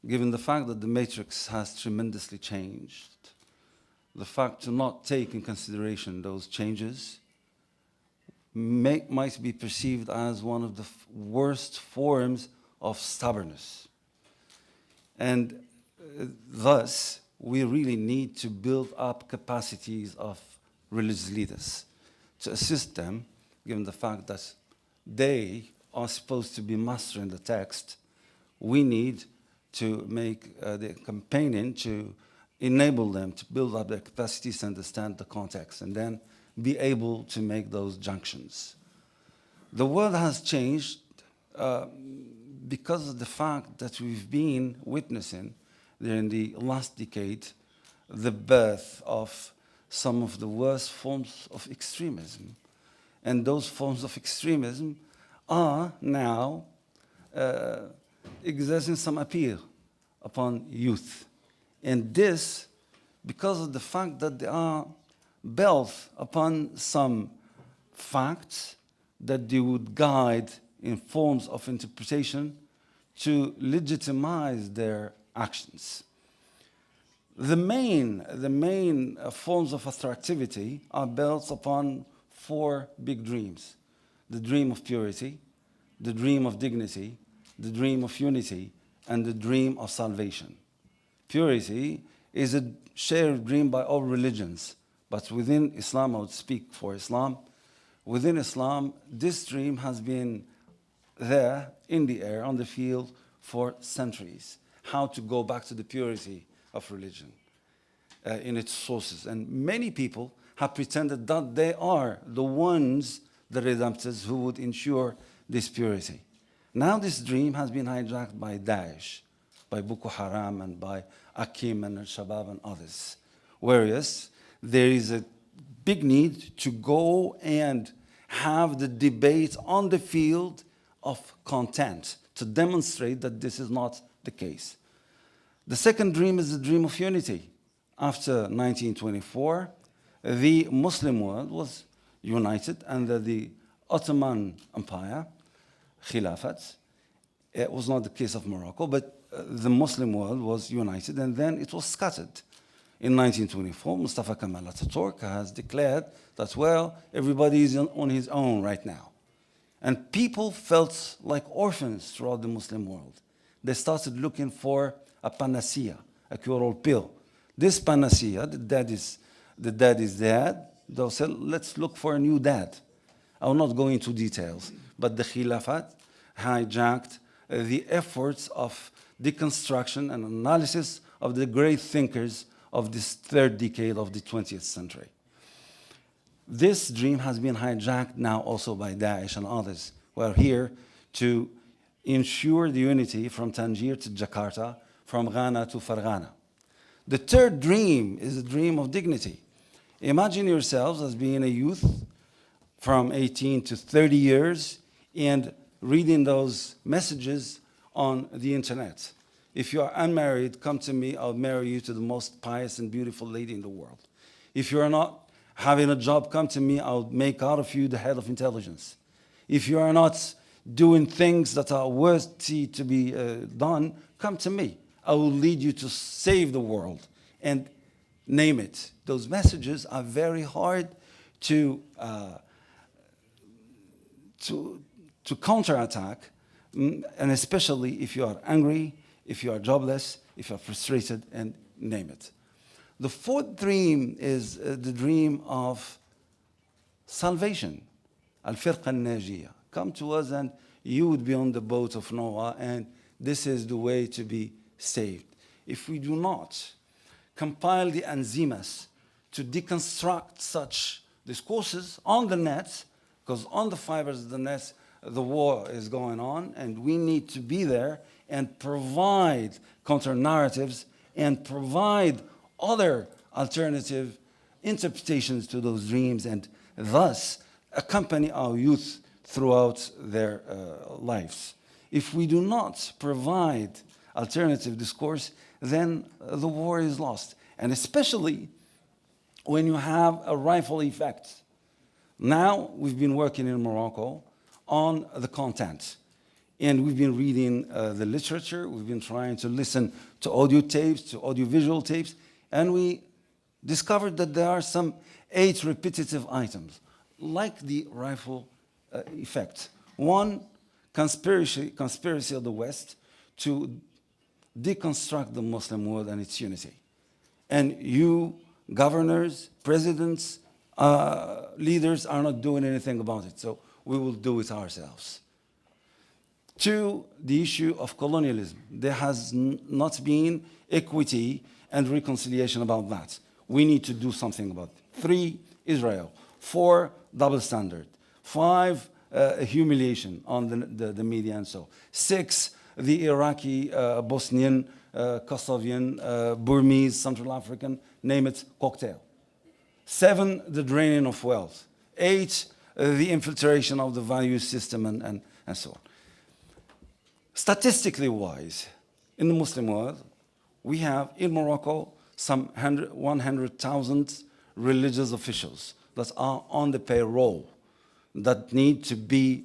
given the fact that the matrix has tremendously changed, the fact to not take in consideration those changes might be perceived as one of the worst forms of stubbornness. And thus, we really need to build up capacities of religious leaders to assist them, given the fact that they are supposed to be mastering the text. We need to make the campaigning to enable them to build up their capacities to understand the context and then be able to make those junctions. The world has changed because of the fact that we've been witnessing during the last decade the birth of some of the worst forms of extremism. And those forms of extremism are now exerting some appeal upon youth. And this, because of the fact that they are built upon some facts that they would guide in forms of interpretation to legitimize their actions. The main forms of attractivity are built upon four big dreams: the dream of purity, the dream of dignity, the dream of unity, and the dream of salvation. Purity is a shared dream by all religions, but within Islam, I would speak for Islam, within Islam, this dream has been there in the air, on the field, for centuries. How to go back to the purity of religion in its sources. And many people have pretended that they are the ones, the redemptors, who would ensure this purity. Now this dream has been hijacked by Daesh, by Boko Haram, and by Akim and Al-Shabaab and others. Whereas there is a big need to go and have the debate on the field of content to demonstrate that this is not the case. The second dream is the dream of unity. After 1924, the Muslim world was united under the Ottoman Empire, Khilafat. It was not the case of Morocco, but the Muslim world was united, and then it was scattered. In 1924, Mustafa Kemal Ataturk has declared that, well, everybody is on his own right now. And people felt like orphans throughout the Muslim world. They started looking for a panacea, a cure-all pill. This panacea, the dad is dead. They'll say, let's look for a new dad. I will not go into details, but the Khilafat hijacked the efforts of deconstruction and analysis of the great thinkers of this third decade of the 20th century. This dream has been hijacked now also by Daesh and others who are here to ensure the unity from Tangier to Jakarta, from Ghana to Farghana. The third dream is a dream of dignity. Imagine yourselves as being a youth from 18 to 30 years and reading those messages on the internet. If you are unmarried, come to me, I'll marry you to the most pious and beautiful lady in the world. If you are not having a job, come to me, I'll make out of you the head of intelligence. If you are not doing things that are worthy to be done, come to me. I will lead you to save the world, and name it. Those messages are very hard to counterattack, and especially if you are angry, if you are jobless, if you are frustrated, and name it. The fourth dream is the dream of salvation. Al-Firqa al-Najiyah. Come to us and you would be on the boat of Noah, and this is the way to be saved. If we do not compile the enzymes to deconstruct such discourses on the net, because on the fibers of the net, the war is going on, and we need to be there and provide counter-narratives and provide other alternative interpretations to those dreams, and thus accompany our youth throughout their lives. If we do not provide alternative discourse, then the war is lost. And especially when you have a rifle effect. Now, we've been working in Morocco on the content. And we've been reading the literature, we've been trying to listen to audio tapes, to audiovisual tapes, and we discovered that there are some 8 repetitive items, like the rifle effect. One, conspiracy of the West to deconstruct the Muslim world and its unity. And you, governors, presidents, leaders are not doing anything about it, so we will do it ourselves. 2, the issue of colonialism. There has not been equity and reconciliation about that. We need to do something about it. 3, Israel. 4, double standard. 5, humiliation on the media and so. 6, the Iraqi, Bosnian, Kosovian, Burmese, Central African, name it, cocktail. 7, the draining of wealth. 8, the infiltration of the value system and so on. Statistically wise, in the Muslim world, we have in Morocco some 100,000 religious officials that are on the payroll that need to be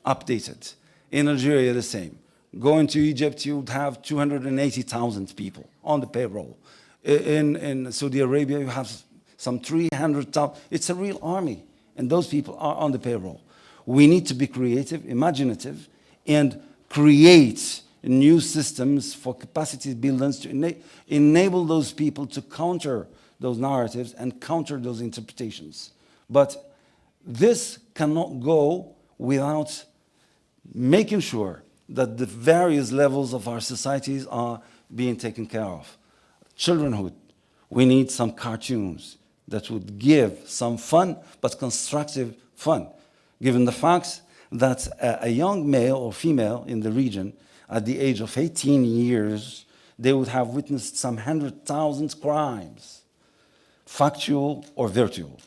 updated. In Algeria, the same. Going to Egypt, you would have 280,000 people on the payroll. In Saudi Arabia, you have some 300,000. It's a real army, and those people are on the payroll. We need to be creative, imaginative, and create new systems for capacity buildings to enable those people to counter those narratives and counter those interpretations. But this cannot go without making sure that the various levels of our societies are being taken care of. Childrenhood, we need some cartoons that would give some fun, but constructive fun, given the fact that a young male or female in the region at the age of 18 years, they would have witnessed some 100,000 crimes, factual or virtual.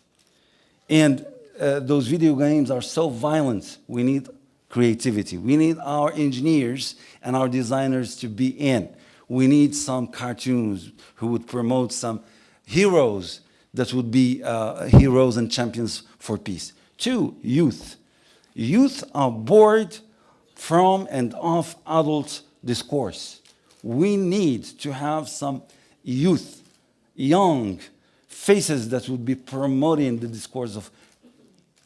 And those video games are so violent, we need creativity. We need our engineers and our designers to be in. We need some cartoons who would promote some heroes that would be heroes and champions for peace. 2, youth. Youth are bored from and of adult discourse. We need to have some youth, young faces that would be promoting the discourse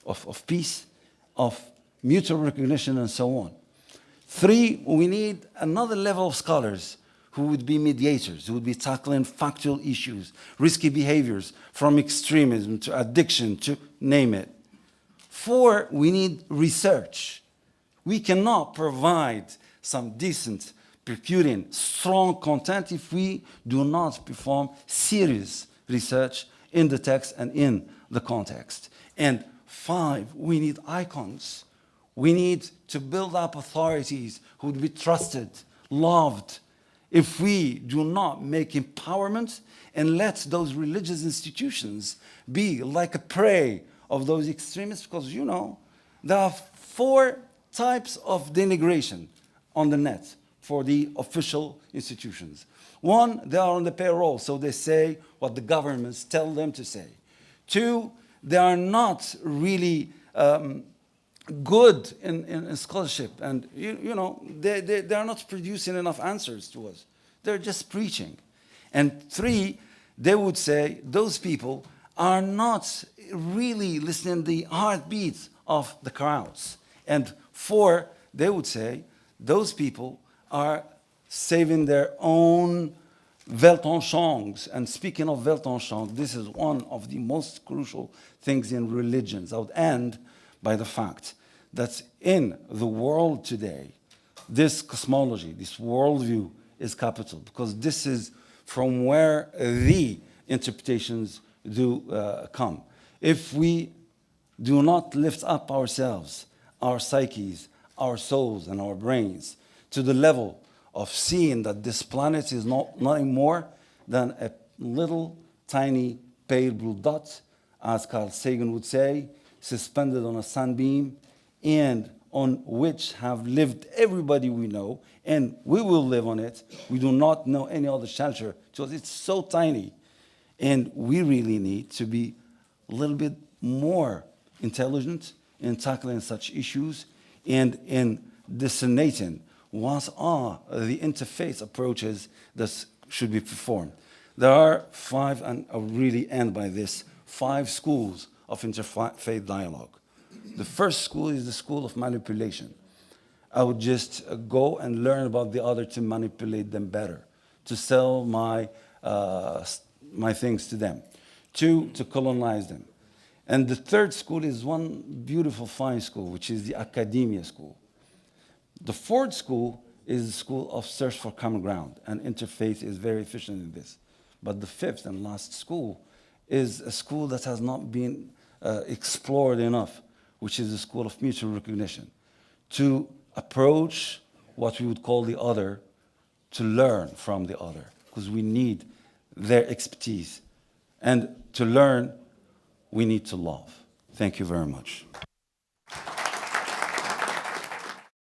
of peace, of mutual recognition, and so on. 3, we need another level of scholars who would be mediators, who would be tackling factual issues, risky behaviors, from extremism to addiction to name it. 4, we need research. We cannot provide some decent, procuring, strong content if we do not perform serious research in the text and in the context. And 5, we need icons. We need to build up authorities who would be trusted, loved. If we do not make empowerment and let those religious institutions be like a prey of those extremists, because you know, there are 4 types of denigration on the net for the official institutions. 1, they are on the payroll, so they say what the governments tell them to say. 2, they are not really good in scholarship, and you know, they are not producing enough answers to us. They're just preaching. And 3, they would say those people are not really listening to the heartbeats of the crowds. And 4, they would say those people are saving their own Weltanschauungs. And speaking of Weltanschauung, this is one of the most crucial things in religions. I would end by the fact that in the world today, this cosmology, this worldview is capital, because this is from where the interpretations do come. If we do not lift up ourselves, our psyches, our souls, and our brains to the level of seeing that this planet is nothing more than a little tiny pale blue dot, as Carl Sagan would say, suspended on a sunbeam, and on which have lived everybody we know, and we will live on it. We do not know any other shelter, because it's so tiny. And we really need to be a little bit more intelligent in tackling such issues and in disseminating what are the interfaith approaches that should be performed. There are 5, and I'll really end by this, 5 schools of interfaith dialogue. The first school is the school of manipulation. I would just go and learn about the other to manipulate them better, to sell my things to them, to colonize them. And the third school is one beautiful, fine school, which is the academia school. The fourth school is the school of search for common ground, and interfaith is very efficient in this. But the fifth and last school is a school that has not been explored enough, which is the school of mutual recognition, to approach what we would call the other, to learn from the other, because we need their expertise. And to learn, we need to love. Thank you very much.